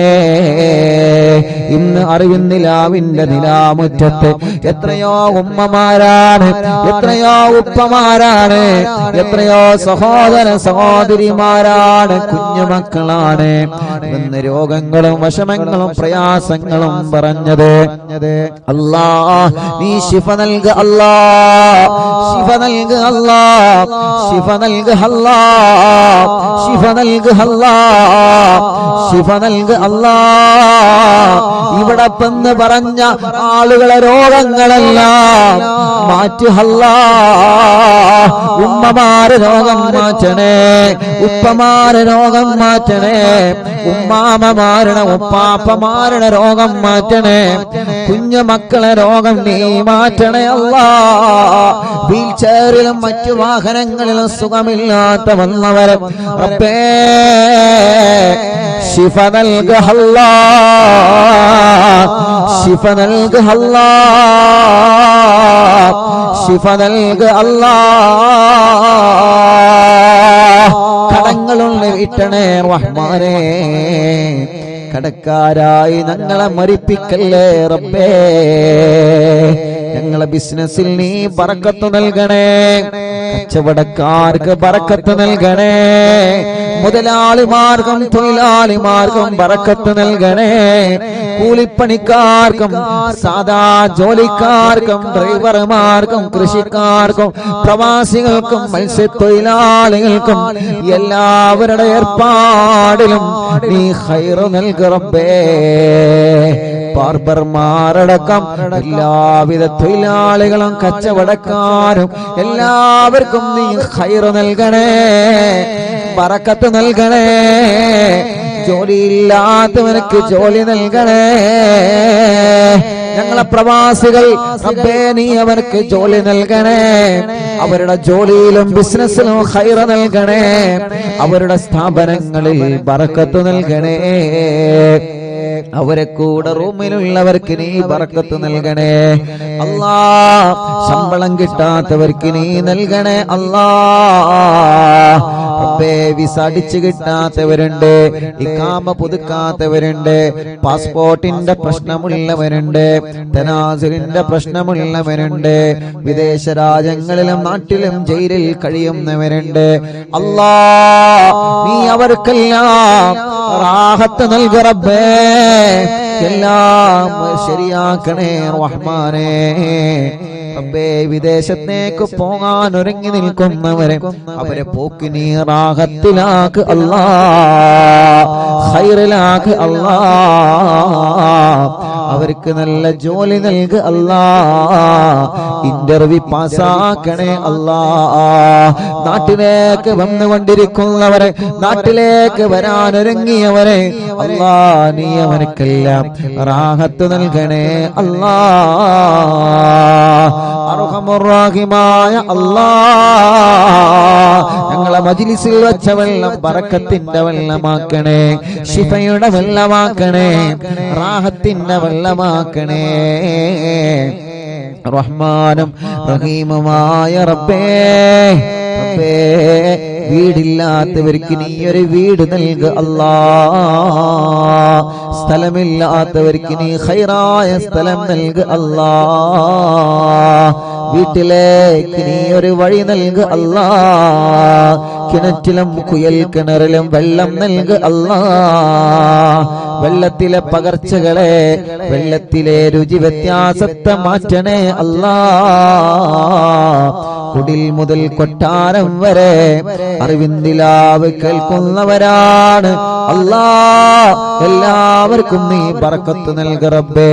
ഇന്ന് അറിവിന്നിലാവിന്റെ നിലാമുറ്റത്ത് എത്രയോ ഉമ്മമാരാണ്, എത്രയോ ഉപ്പമാരാണ്, എത്രയോ സഹോദര സഹോദരിമാരാണ്, കുഞ്ഞുമക്കളാണ് ഇന്ന് രോഗങ്ങളും വിഷമങ്ങളും പ്രയാസങ്ങളും പറഞ്ഞത്. അല്ലാ നീ ശിഫ നൽക അല്ലാ, ശിഫ നൽക അല്ലാ, ശിഫ നൽക അല്ലാ, ശിഫ നൽക അല്ലാ, ശിഫ നൽക അല്ലാ. ഇവിടെ പെന്ന് പറഞ്ഞ ആളുകളെ രോഗങ്ങളെല്ലാം മാറ്റി അല്ലാ. ഉമ്മമാരെ രോഗം മാറ്റണേ, ഉപ്പമാരെ രോഗം മാറ്റണേ, ഉമ്മാമമാരുടെ ഉപ്പാപ്പമാരുടെ രോഗം മാറ്റണേ, കുഞ്ഞു മക്കളെ രോഗം നീ മാറ്റണേ അല്ലാ. വീൽ ചെയറിലും മറ്റു വാഹനങ്ങളിലും സുഖമില്ലാത്ത വന്നവരെ റബ്ബേ ശിഫ നൽക അല്ലാ, ശിഫ നൽക അല്ലാ, ശിഫ നൽക അല്ലാ. കടങ്ങളുള്ള വിട്ടണേ റഹ്മാനേ, കടക്കാരായി ഞങ്ങളെ മരിപ്പിക്കല്ലേ റബ്ബേ. ഞങ്ങളെ ബിസിനസ്സിൽ നീ ബറക്കത്ത് നൽകണേ, കച്ചവടക്കാർക്ക് ബറക്കത്ത് നൽകണേ, മുതലാളിമാർക്കും തൊഴിലാളിമാർക്കും ബറക്കത്ത് നൽകണേ, കൂലിപ്പണിക്കാർക്കും സാധാ ജോലിക്കാർക്കും ഡ്രൈവർമാർക്കും കൃഷിക്കാർക്കും പ്രവാസികൾക്കും മത്സ്യത്തൊഴിലാളികൾക്കും എല്ലാവരുടെ ഏർപ്പാടിലും നീ ഖൈറ് നൽക റബ്ബേ. ബാർബർമാരടക്കം എല്ലാവിധ തൊഴിലാളികളും കച്ചവടക്കാരും എല്ലാവർക്കും നീ ഖൈറ് നൽകണേ, ബറക്കത്ത് നൽകണേ. ജോലിയില്ലാത്തവനക്ക് ജോലി നൽകണേ. ഞങ്ങളെ പ്രവാസികൾ റബ്ബേ നീ അവർക്ക് ജോലി നൽകണേ, അവരുടെ ജോലിയിലും ബിസിനസ്സിലും ഖൈറ് നൽകണേ, അവരുടെ സ്ഥാപനങ്ങളിൽ ബറക്കത്ത് നൽകണേ. അവരെ കൂടെ റൂമിലുള്ളവർക്ക് നീ ബറക്കത്ത് നൽകണേ അല്ലാ. ശമ്പളം കിട്ടാത്തവർക്ക് നീ നൽകണേ അല്ലാ. റബ്ബേ വിസ അടിച്ചു കിട്ടാത്തവരുണ്ട്, ഇഖാമ പുതുക്കാത്തവരുണ്ട്, പാസ്പോർട്ടിന്റെ പ്രശ്നമുള്ളവരുണ്ട്, തനാസുലിന്റെ പ്രശ്നമുള്ളവരുണ്ട്, വിദേശ രാജ്യങ്ങളിലും നാട്ടിലും ജയിലിൽ കഴിയുന്നവരുണ്ട്. അല്ലാ നീ അവർക്കെല്ലാം റാഹത്ത് നൽകു റബ്ബേ, എല്ലാം ശരിയാക്കണേ റഹ്മാനേ. റബ്ബേ വിദേശത്തേക്ക് പോകാൻ ഒരുങ്ങി നിൽക്കുന്നവരെ അവരെ പോക്ക് നീ റാഹത്തിലാക്ക് അല്ലാ, ഖൈറിലാക്ക് അല്ലാ, അവർക്ക് നല്ല ജോലി നൽകു അല്ലാ, ഇന്റർവ്യൂ പാസ്സാക്കണേ അല്ലാ. നാട്ടിലേക്ക് വന്നുകൊണ്ടിരിക്കുന്നവരെ, നാട്ടിലേക്ക് വരാനൊരുങ്ങിയവരെ അല്ലാ നീ അവർക്കെല്ലാം റാഹത്ത് നൽകണേ അല്ലാ. അർഹമുർ-റഹീമായ അല്ലാ, ഞങ്ങളെ മജ്ലിസിൽ വെച്ച വെള്ളം ബറക്കത്തിന്റെ വെള്ളമാക്കണേ, ശിഫയുടെ വെള്ളമാക്കണേ, റാഹത്തിന്റെ വെള്ളമാക്കണേ. റഹ്മാനും റഹീമുമായ റബ്ബേ, റബ്ബേ വീടില്ലാത്തവർക്ക് നീ ഒരു വീട് നൽകു അല്ലാ, സ്ഥലമില്ലാത്തവർക്ക് നീ ഖൈറായ സ്ഥലം നൽകു അല്ലാ, വീട്ടിലേക്ക് നീ ഒരു വഴി നൽകു അല്ലാ, കിണറ്റിലും കുയൽ കിണറിലും വെള്ളം നൽകു അല്ലാ, വെള്ളത്തിലെ പകർച്ചകളെ, വെള്ളത്തിലെ രുചി വ്യത്യാസത്തെ മാറ്റണേ അല്ലാ. കുടിൽ മുതൽ കൊട്ടാരം വരെ അറിവിന്ദിലാവ് കേൾക്കുന്നവരാണ് അല്ലാ, എല്ലാവർക്കും നീ ബറക്കത്ത് നൽകു റബ്ബേ.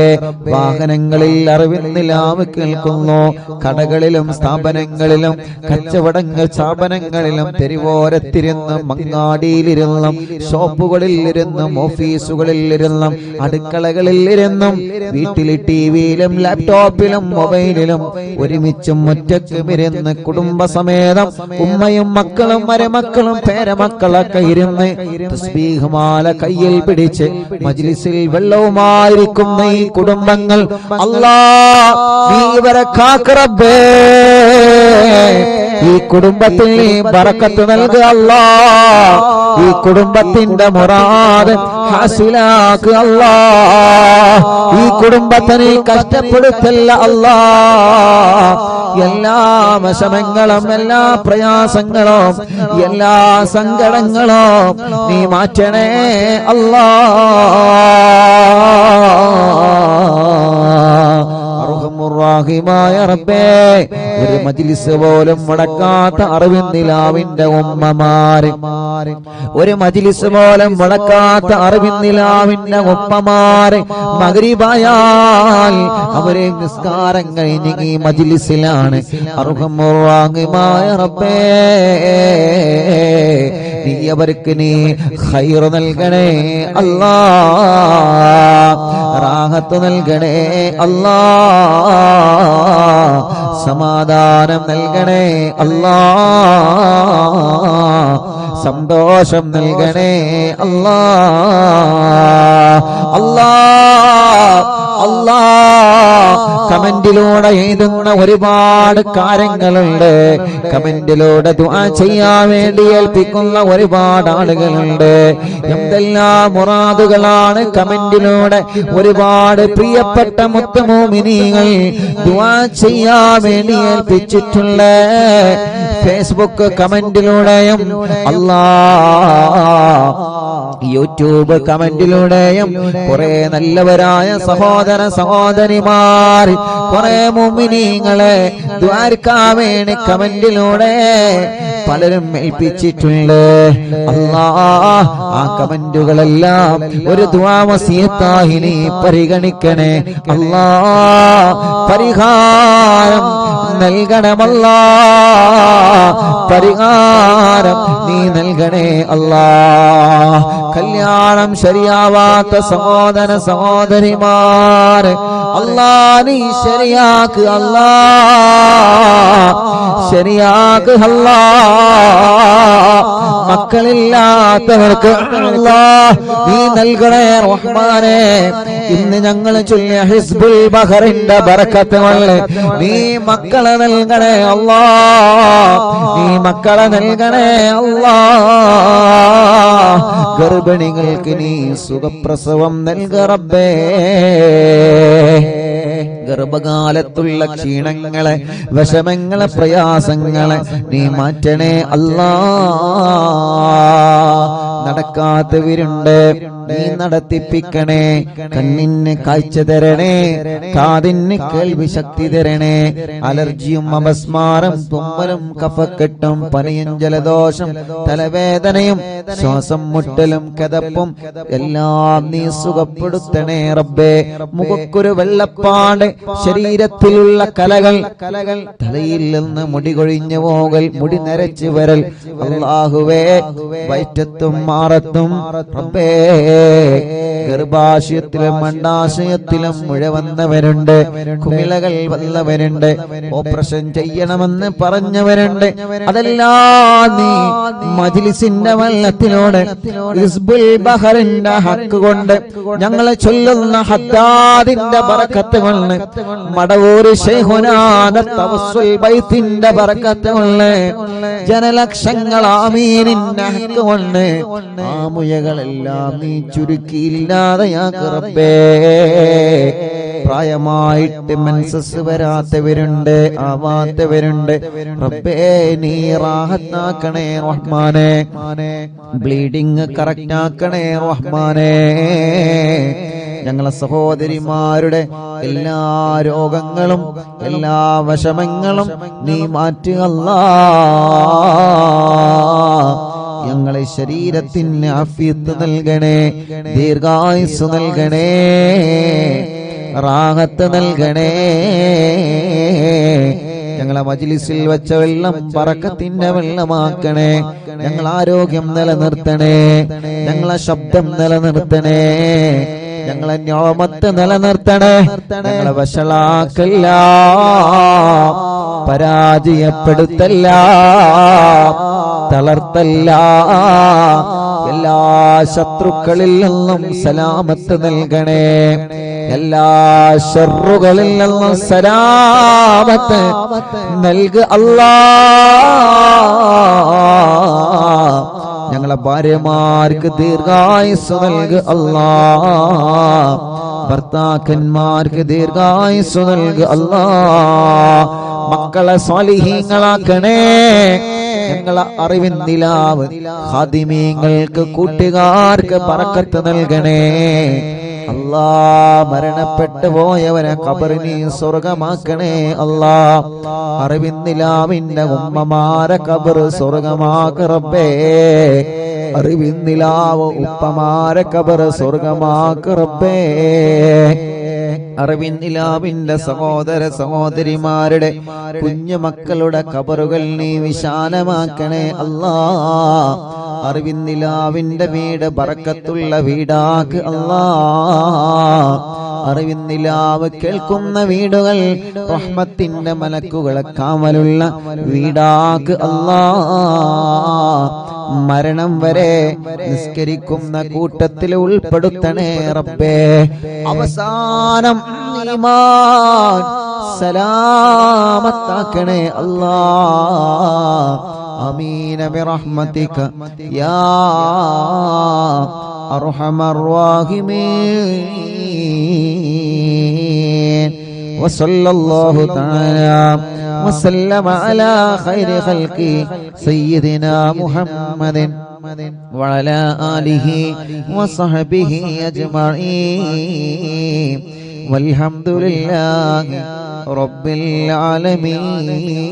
വാഹനങ്ങളിൽ അറിവിന്ദിലാവ് കേൾക്കുന്നു, കടകളിലും സ്ഥാപനങ്ങളിലും കച്ചവടങ്ങൾ സ്ഥാപനങ്ങളിലും തെരുവോരത്തിരുന്നും മങ്ങാടിയിലിരുന്നും ഷോപ്പുകളിൽ ഇരുന്നും ഓഫീസുകളിൽ ഇരുന്നും അടുക്കളകളിൽ ഇരുന്നും വീട്ടിൽ ടിവിയിലും ലാപ്ടോപ്പിലും മൊബൈലിലും ഒരുമിച്ചും ഒറ്റയ്ക്കും ഇരുന്ന് കുടുംബസമേതം ഉമ്മയും മക്കളും മരുമക്കളും പേരമക്കളൊക്കെ ഇരുന്ന് തസ്ബീഹ്മാല കയ്യിൽ പിടിച്ച് മജ്ലിസിൽ വെള്ളവുമായിരിക്കുന്ന ഈ കുടുംബങ്ങൾ അല്ലാ നീ ഇവരെ കാക്ക് റബ്ബേ, ഈ കുടുംബത്തിൽ നീ ബറക്കത്ത് നൽകുക അല്ലാ, ഈ കുടുംബത്തിന്റെ മുറാദ് ഹാസിലാക്കുക അല്ലാ, ഈ കുടുംബത്തെ നീ കഷ്ടപ്പെടുത്തല്ല അല്ലാ, എല്ലാ വിഷമങ്ങളും എല്ലാ പ്രയാസങ്ങളും എല്ലാ സങ്കടങ്ങളും നീ മാറ്റണേ അല്ലാ. അർഹമുർ-റഹീമായ റബ്ബേ, ഒരു മജ്ലിസ് പോലും മുടക്കാത്ത അറിവിന്ദിലാവിന്റെ ഉമ്മമാര്, ഒരു മജ്ലിസ് പോലും മുടക്കാത്ത അറിവിന്ദിലാവിന്റെ ഉമ്മമാര് മഗ്രിബായാൽ അവരെ നിസ്കാരം കഴിഞ്ഞ് ഈ മജ്ലിസിലാണ്. അർഹമുർ-റഹീമായ റബ്ബേ, നീ അവർക്ക് നീ ഖൈർ നൽകണേ അല്ലാ, റാഹത്ത് നൽകണേ അല്ലാ, സമാധാനം നൽകണേ അല്ലാ, സന്തോഷം നൽകണേ അല്ലാ. അല്ലാ അല്ലാ കമന്റിലൂടെ എഴുതുന്ന ഒരുപാട് കാര്യങ്ങളുണ്ട്, കമന്റിലൂടെ ദുആ ചെയ്യാൻ വേണ്ടി ഏൽപ്പിക്കുന്ന ഒരുപാട് ആളുകളുണ്ട്. എന്തെല്ലാം മുറാദുകളാണ് കമന്റിലൂടെ ഒരുപാട് പ്രിയപ്പെട്ട മുത്തുമോമിനീങ്ങൾ ദുആ ചെയ്യാൻ വേണ്ടി ഏൽപ്പിച്ചിട്ടുള്ള ഫേസ്ബുക്ക് കമന്റിലൂടെയും അല്ലാ യൂട്യൂബ് കമന്റിലൂടെയും കുറെ നല്ലവരായ സഹോദര സഹോദരിമാർ, കുറെ മുഅ്മിനീങ്ങളെ ദുആർക്കാൻ വേണ്ടി കമന്റിലൂടെ പലരും ഏൽപ്പിച്ചിട്ടുണ്ട്. അല്ലാ ആ കമന്റുകളെല്ലാം ഒരു ദുആ വസിയത്തായി നീ പരിഗണിക്കണേ അല്ലാ, പരിഹാരം നൽകണമല്ലാ, പരിഹാരം നീ നൽകണേ അല്ലാ. കല്യാണം ശരിയാവാത്ത സഹോദര സഹോദരിമാർ അല്ലാ നീ ശരിയാക്ക് അല്ലാ, ശരിയാക്ക് അല്ലാ. മക്കളില്ലാത്തവർക്ക് അല്ലാഹ് നീ നൽകണേ റഹ്മാനേ. ഇന്ന് ഞങ്ങൾ ചൊല്ലിയ ഹിസ്ബുൽ ബഹറിന്റെ ബറക്കത്ത് കൊണ്ട് നീ മക്കളെ നൽകണേ അല്ലാഹ്, നീ മക്കളെ നൽകണേ അല്ലാഹ്. ഗർഭിണികൾക്ക് നീ സുഖപ്രസവം നൽക റബ്ബേ. ഗർഭകാലത്തുള്ള ക്ഷീണങ്ങളെ, വിഷമങ്ങളെ, പ്രയാസങ്ങളെ നീ മാറ്റണേ അല്ലാഹ്. നടക്കാത്തവരുണ്ട്, നീ നടത്തിപ്പിക്കണേ. കണ്ണിന് കാഴ്ച തരണേ, കാതിന് കേൾവി ശക്തി തരണേ. അലർജിയും അപസ്മാരം, തുമ്മലും കഫക്കെട്ടും പനിയും ജലദോഷം തലവേദനയും ശ്വാസം മുട്ടലും കതപ്പും എല്ലാം നീ സുഖപ്പെടുത്തണേ റബ്ബേ. മുഖക്കൊരു വെള്ളപ്പാട്, ശരീരത്തിലുള്ള കലകൾ, തലയിൽ നിന്ന് മുടി കൊഴിഞ്ഞു പോകൽ, മുടി നരച്ചു വരൽ, അല്ലാഹുവേ വയറ്റത്തും മാറത്തും റബ്ബേ. ഗർഭാശയത്തിലും അണ്ഡാശയത്തിലും മുഴ വന്നവരുണ്ട്, കുമിളകൾ വന്നവരുണ്ട്, ഓപ്പറേഷൻ ചെയ്യണമെന്ന് പറഞ്ഞവരുണ്ട്. അതെല്ലാം നീ മജ്ലിസിന്റെ വല്ലത്തിനോട് ഹിസ്ബുൽ ബഹറിന്റെ ഹക്ക് കൊണ്ട് ഞങ്ങളെ ചൊല്ലുന്ന ഹദ്ദാദിന്റെ ബറക്കത്ത് കൊണ്ട് മടവൂര് ശൈഖുനാന്റെ തവസ്സുൽ ബൈത്തിന്റെ ബറക്കത്ത് കൊണ്ട് ജനലക്ഷങ്ങൾ ആമീനിന്റെ ഹക്ക് കൊണ്ട് ആ മുയകളെല്ലാം നീ ചുരുക്കിയില്ലാതെയാക്ക് റബ്ബേ. പ്രായമായിട്ട് മെൻസസ് വരാത്തവരുണ്ട്, ആവാത്തവരുണ്ട് റബ്ബേ. നീ റാഹത്താക്കണേ റഹ്മാനേ. ബ്ലീഡിങ് കറക്റ്റ് ആക്കണേ റഹ്മാനേ. ഞങ്ങളെ സഹോദരിമാരുടെ എല്ലാ രോഗങ്ങളും എല്ലാ വിഷമങ്ങളും നീ മാറ്റുക അല്ലാഹ്. ഞങ്ങളെ ശരീരത്തിന് ആഫിയത്ത് നൽകണേ, ദീർഘായുസ് നൽകണേ, റാഹത്ത് നൽകണേ. ഞങ്ങളെ മജ്ലിസിൽ വെച്ച വെള്ളം ബറക്കത്തിന്റെ വെള്ളമാക്കണേ. ഞങ്ങൾ ആരോഗ്യം നിലനിർത്തണേ, ഞങ്ങളെ ശബ്ദം നിലനിർത്തണേ, ഞങ്ങളെ നിഅമത്ത് നിലനിർത്തണേ. ഞങ്ങളെ വഷളാക്കല്ല, പരാജയപ്പെടുത്തല്ല, തളർത്തല്ല. എല്ലാ ശത്രുക്കളിൽ നിന്നും സലാമത്ത് നൽകണേ, എല്ലാ ശർറുകളിൽ നിന്നും സലാമത്ത് നൽക അല്ലാഹ്. ഞങ്ങളെ ഭാര്യമാർക്ക് ദീർഘായുസ് നൽക അല്ലാഹ്. ഭർത്താക്കന്മാർക്ക് ദീർഘായുസ് നൽക അല്ലാഹ്. മക്കളെ സ്വാലിഹീങ്ങളാക്കണേ. ഞങ്ങളെ അറിവിൻ നിലാവ് ഖാദിമീങ്ങൾക്ക്, കൂട്ടുകാർക്ക് ബറക്കത്ത് നൽകണേ അല്ലാ. മരണപ്പെട്ടു പോയവരെ ഖബറിനെ സ്വർഗമാക്കണേ അല്ലാ. അറിവിൻ നിലാവിന്റെ ഉമ്മമാരെ ഖബർ സ്വർഗമാക്ക റബ്ബേ. അറിവിൻ നിലാവ് ഉപ്പമാരെ ഖബർ സ്വർഗമാക്ക റബ്ബേ. അറിവിൻ നിലാവിന്റെ സഹോദര സഹോദരിമാരുടെ കുഞ്ഞു മക്കളുടെ ഖബറുകൾ നീ വിശാലമാക്കണേ അല്ലാ. അറിവിൻ നിലാവിന്റെ വീട് ബറക്കത്തുള്ള വീടാക്ക് അല്ലാ. അറിവിൻ നിലാവ് കേൾക്കുന്ന വീടുകൾ റഹ്മത്തിന്റെ മലക്കുകളെ കാവലുള്ള വീടാക്ക് അല്ലാ. മരണം വരെ നിസ്കരിക്കുന്ന കൂട്ടത്തിൽ ഉൾപ്പെടുത്തണേ റബ്ബേ. അവസാനം ഈമാൻ സലാമത്താക്കണേ അല്ലാ. ആമീന ബിറഹ്മതിക യാ അർഹമർ റഹീമീൻ. വസല്ലല്ലാഹു തആല وسلم على خير خلقه سيدنا محمد وعلى آله وصحبه أجمعين والحمد لله رب العالمين.